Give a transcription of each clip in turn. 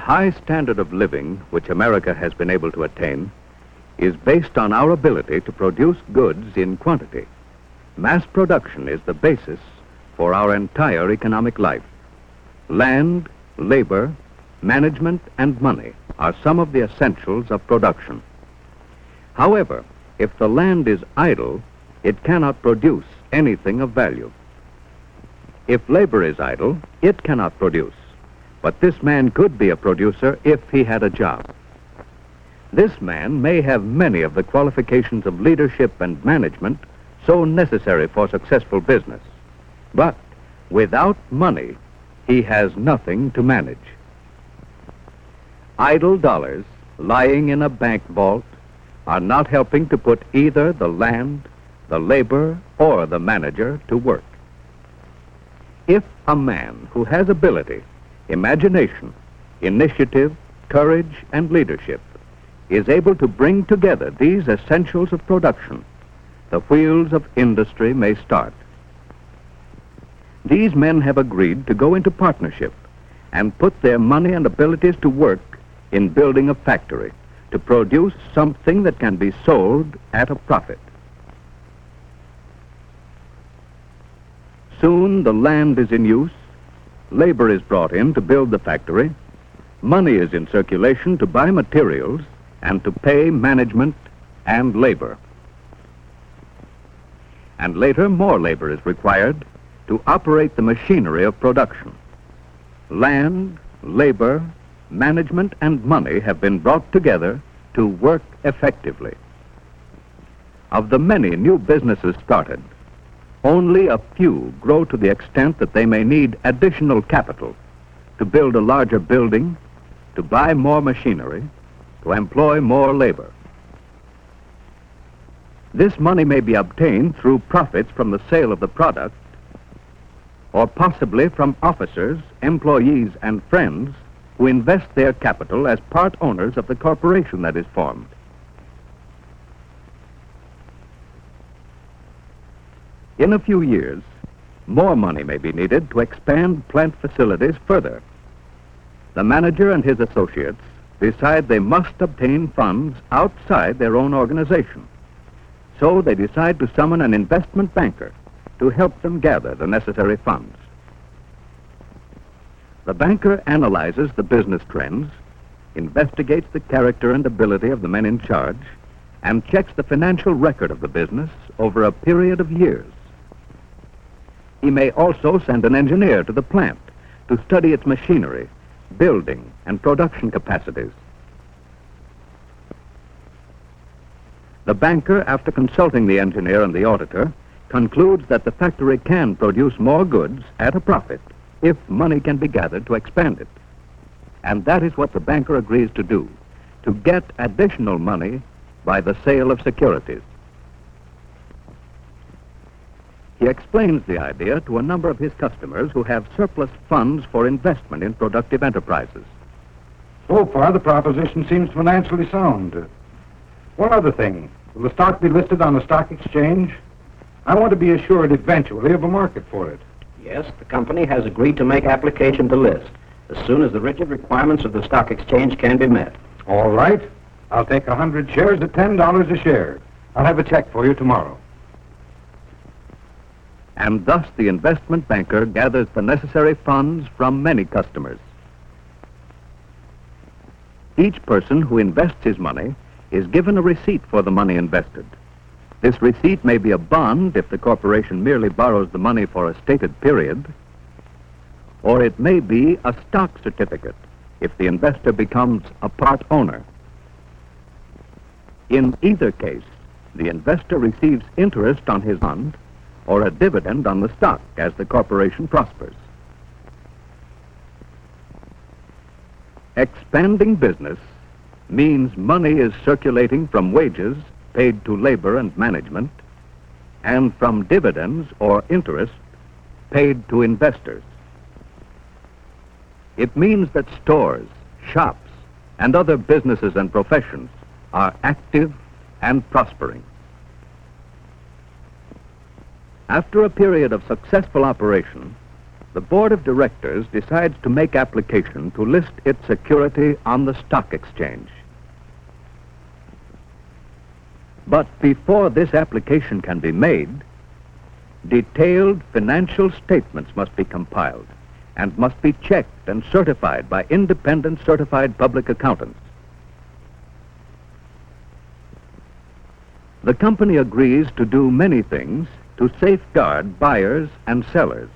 high standard of living which America has been able to attain is based on our ability to produce goods in quantity. Mass production is the basis for our entire economic life. Land, labor, management, and money are some of the essentials of production. However, if the land is idle, it cannot produce anything of value. If labor is idle, it cannot produce. But this man could be a producer if he had a job. This man may have many of the qualifications of leadership and management so necessary for successful business. But without money, he has nothing to manage. Idle dollars lying in a bank vault are not helping to put either the land, the labor, or the manager to work. If a man who has ability, imagination, initiative, courage, and leadership is able to bring together these essentials of production, the wheels of industry may start. These men have agreed to go into partnership and put their money and abilities to work in building a factory to produce something that can be sold at a profit. Soon the land is in use, labor is brought in to build the factory, money is in circulation to buy materials and to pay management and labor. And later more labor is required to operate the machinery of production. Land, labor, management, and money have been brought together to work effectively. Of the many new businesses started, only a few grow to the extent that they may need additional capital to build a larger building, to buy more machinery, to employ more labor. This money may be obtained through profits from the sale of the product, or possibly from officers, employees, and friends who invest their capital as part owners of the corporation that is formed. In a few years, more money may be needed to expand plant facilities further. The manager and his associates decide they must obtain funds outside their own organization. So they decide to summon an investment banker to help them gather the necessary funds. The banker analyzes the business trends, investigates the character and ability of the men in charge, and checks the financial record of the business over a period of years. He may also send an engineer to the plant to study its machinery, building, and production capacities. The banker, after consulting the engineer and the auditor, concludes that the factory can produce more goods at a profit if money can be gathered to expand it. And that is what the banker agrees to do, to get additional money by the sale of securities. He explains the idea to a number of his customers who have surplus funds for investment in productive enterprises. So far, the proposition seems financially sound. One other thing. Will the stock be listed on the stock exchange? I want to be assured eventually of a market for it. Yes, the company has agreed to make application to list as soon as the rigid requirements of the stock exchange can be met. All right. I'll take 100 shares at $10 a share. I'll have a check for you tomorrow. And thus the investment banker gathers the necessary funds from many customers. Each person who invests his money is given a receipt for the money invested. This receipt may be a bond if the corporation merely borrows the money for a stated period, or it may be a stock certificate if the investor becomes a part owner. In either case, the investor receives interest on his bond or a dividend on the stock as the corporation prospers. Expanding business means money is circulating from wages paid to labor and management and from dividends or interest paid to investors. It means that stores, shops, and other businesses and professions are active and prospering. After a period of successful operation, The board of directors decides to make application to list its security on the stock exchange. But before this application can be made, detailed financial statements must be compiled and must be checked and certified by independent certified public accountants. The company agrees to do many things to safeguard buyers and sellers.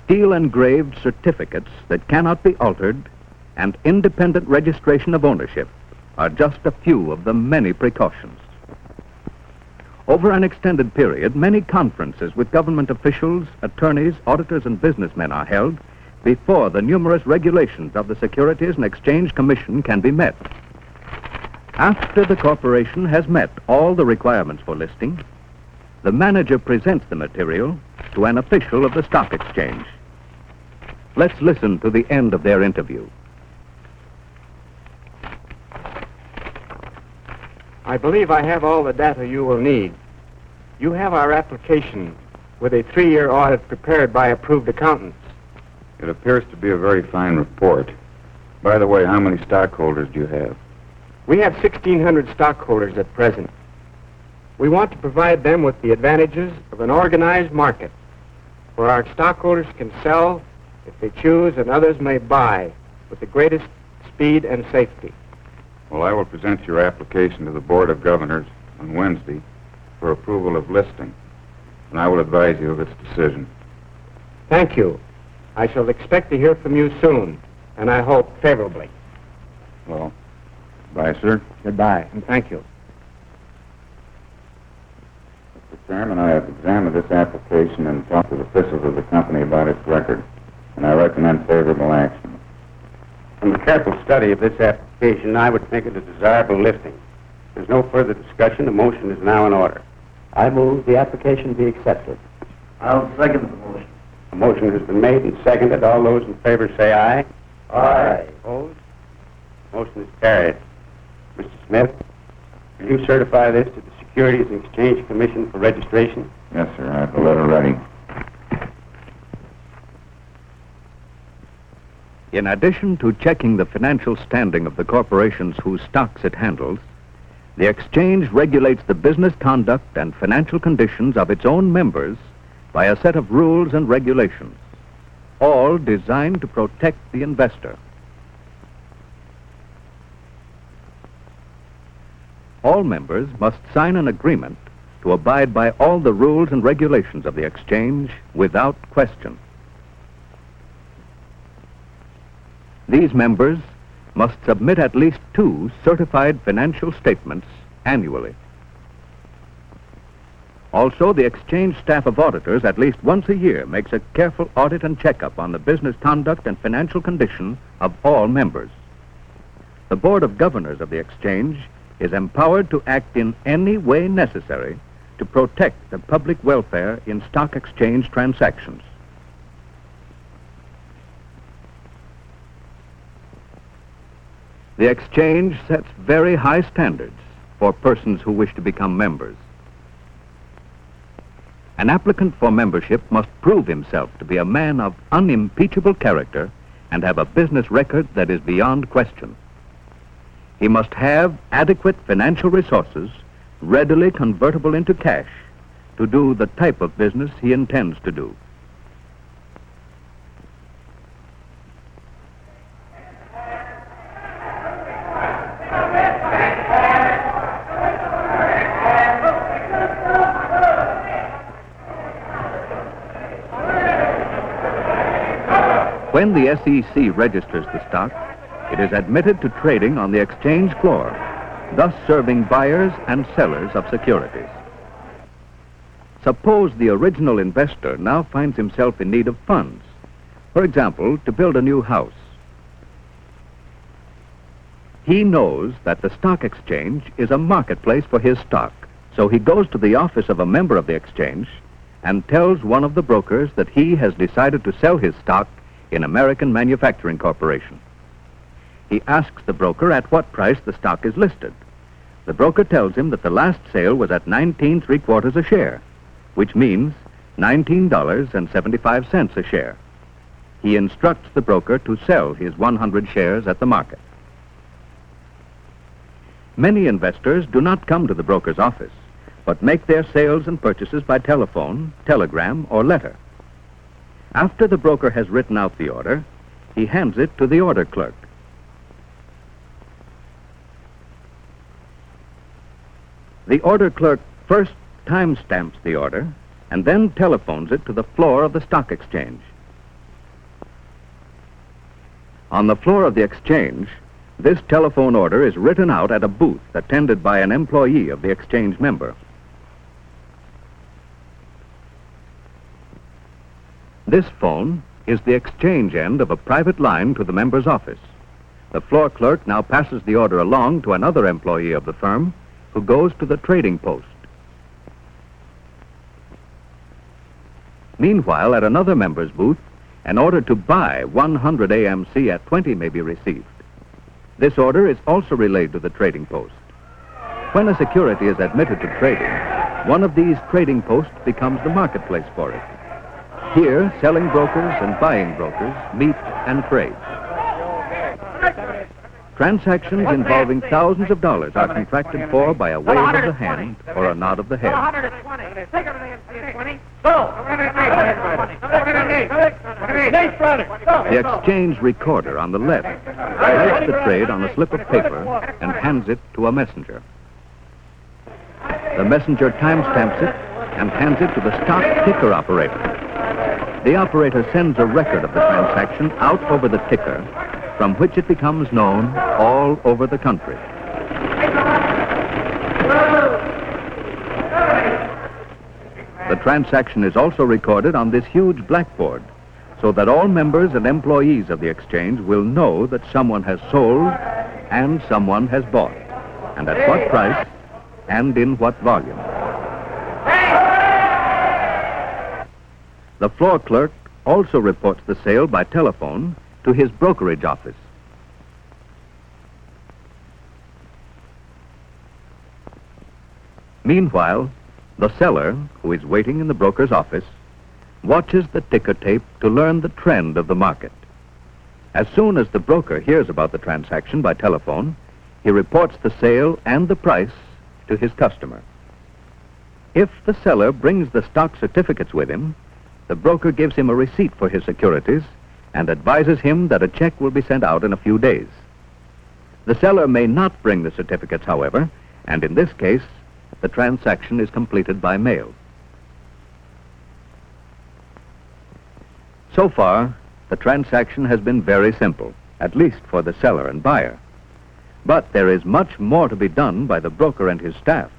Steel engraved certificates that cannot be altered and independent registration of ownership are just a few of the many precautions. Over an extended period, many conferences with government officials, attorneys, auditors, and businessmen are held before the numerous regulations of the Securities and Exchange Commission can be met. After the corporation has met all the requirements for listing, the manager presents the material to an official of the stock exchange. Let's listen to the end of their interview. I believe I have all the data you will need. You have our application with a 3-year audit prepared by approved accountants. It appears to be a very fine report. By the way, how many stockholders do you have? We have 1,600 stockholders at present. We want to provide them with the advantages of an organized market, where our stockholders can sell if they choose and others may buy with the greatest speed and safety. Well, I will present your application to the Board of Governors on Wednesday for approval of listing, and I will advise you of its decision. Thank you. I shall expect to hear from you soon, and I hope favorably. Well, bye, sir. Goodbye, and thank you. Mr. Chairman, I have examined this application and talked to the officials of the company about its record, and I recommend favorable action. From a careful study of this application, I would think it a desirable listing. There's no further discussion. The motion is now in order. I move the application be accepted. I'll second the motion. The motion has been made and seconded. All those in favor say aye. Aye. Opposed? Motion is carried. Mr. Smith, will you certify this to the Securities and Exchange Commission for registration? Yes, sir. I have the letter ready. In addition to checking the financial standing of the corporations whose stocks it handles, the exchange regulates the business conduct and financial conditions of its own members by a set of rules and regulations, all designed to protect the investor. All members must sign an agreement to abide by all the rules and regulations of the exchange without question. These members must submit at least 2 certified financial statements annually. Also, the exchange staff of auditors at least once a year makes a careful audit and checkup on the business conduct and financial condition of all members. The Board of Governors of the exchange is empowered to act in any way necessary to protect the public welfare in stock exchange transactions. The exchange sets very high standards for persons who wish to become members. An applicant for membership must prove himself to be a man of unimpeachable character and have a business record that is beyond question. He must have adequate financial resources, readily convertible into cash, to do the type of business he intends to do. When the SEC registers the stock, it is admitted to trading on the exchange floor, thus serving buyers and sellers of securities. Suppose the original investor now finds himself in need of funds, for example, to build a new house. He knows that the stock exchange is a marketplace for his stock, so he goes to the office of a member of the exchange and tells one of the brokers that he has decided to sell his stock in American Manufacturing Corporation. He asks the broker at what price the stock is listed. The broker tells him that the last sale was at 19.75 a share, which means $19.75 a share. He instructs the broker to sell his 100 shares at the market. Many investors do not come to the broker's office, but make their sales and purchases by telephone, telegram, or letter. After the broker has written out the order, he hands it to the order clerk. The order clerk first timestamps the order and then telephones it to the floor of the stock exchange. On the floor of the exchange, this telephone order is written out at a booth attended by an employee of the exchange member. This phone is the exchange end of a private line to the member's office. The floor clerk now passes the order along to another employee of the firm who goes to the trading post. Meanwhile, at another member's booth, an order to buy 100 AMC at 20 may be received. This order is also relayed to the trading post. When a security is admitted to trading, one of these trading posts becomes the marketplace for it. Here, selling brokers and buying brokers meet and trade. Transactions involving thousands of dollars are contracted for by a wave of the hand or a nod of the head. The exchange recorder on the left writes the trade on a slip of paper and hands it to a messenger. The messenger timestamps it and hands it to the stock ticker operator. The operator sends a record of the transaction out over the ticker, from which it becomes known all over the country. The transaction is also recorded on this huge blackboard, so that all members and employees of the exchange will know that someone has sold and someone has bought, and at what price and in what volume. The floor clerk also reports the sale by telephone to his brokerage office. Meanwhile, the seller, who is waiting in the broker's office, watches the ticker tape to learn the trend of the market. As soon as the broker hears about the transaction by telephone, he reports the sale and the price to his customer. If the seller brings the stock certificates with him, the broker gives him a receipt for his securities and advises him that a check will be sent out in a few days. The seller may not bring the certificates, however, and in this case, the transaction is completed by mail. So far, the transaction has been very simple, at least for the seller and buyer. But there is much more to be done by the broker and his staff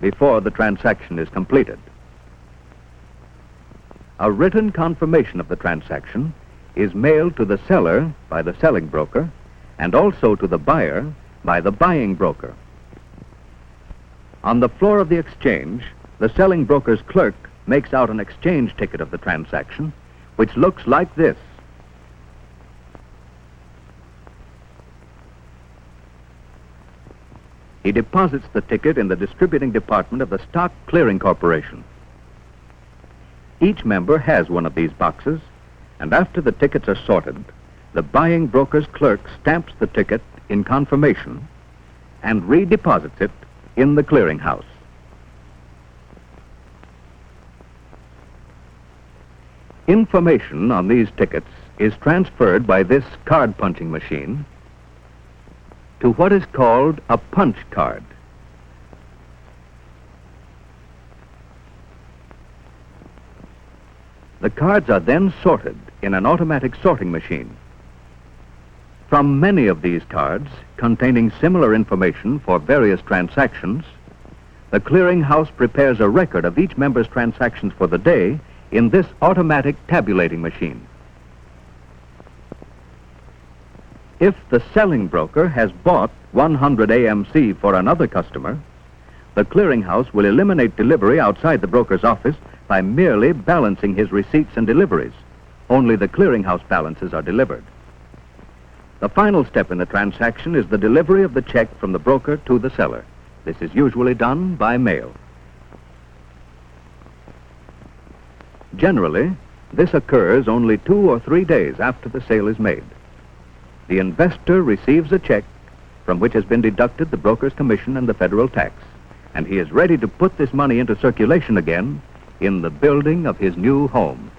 before the transaction is completed. A written confirmation of the transaction is mailed to the seller by the selling broker and also to the buyer by the buying broker. On the floor of the exchange, the selling broker's clerk makes out an exchange ticket of the transaction, which looks like this. He deposits the ticket in the distributing department of the Stock Clearing Corporation. Each member has one of these boxes, and after the tickets are sorted, the buying broker's clerk stamps the ticket in confirmation and redeposits it in the clearinghouse. Information on these tickets is transferred by this card punching machine to what is called a punch card. The cards are then sorted in an automatic sorting machine. From many of these cards, containing similar information for various transactions, the clearinghouse prepares a record of each member's transactions for the day in this automatic tabulating machine. If the selling broker has bought 100 AMC for another customer, the clearinghouse will eliminate delivery outside the broker's office by merely balancing his receipts and deliveries. Only the clearinghouse balances are delivered. The final step in the transaction is the delivery of the check from the broker to the seller. This is usually done by mail. Generally, this occurs only 2 or 3 days after the sale is made. The investor receives a check from which has been deducted the broker's commission and the federal tax, and he is ready to put this money into circulation again in the building of his new home.